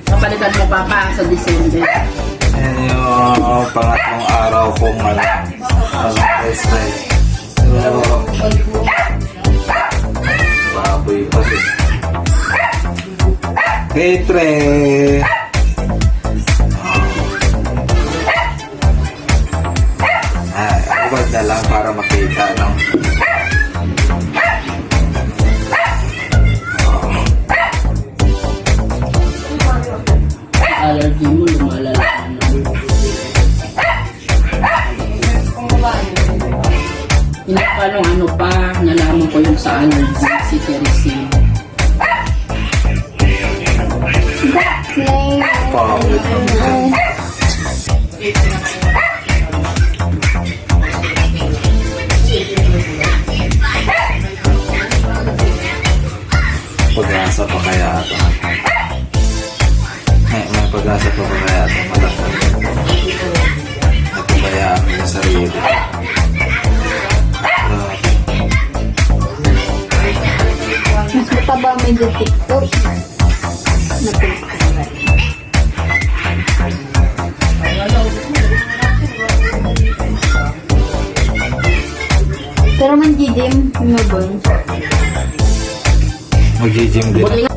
Kapalitan mo papa sa December. Yan yung pangatlong araw kong test drive. So, baboy pa rin. Petre! Ubad na lang para makita, no? Allergy mo, lumalala ka na. Inapanong ano pa, nalaman ko yung sa allergy, si Teresina. Pawit naman. Pag-asa pa kaya ito. May pag-asa pa kaya ito. Malakad. Napabayaan ko yung sarili. Mas mataba may do TikTok. Pero man gym, ano ba? Mag-gym din.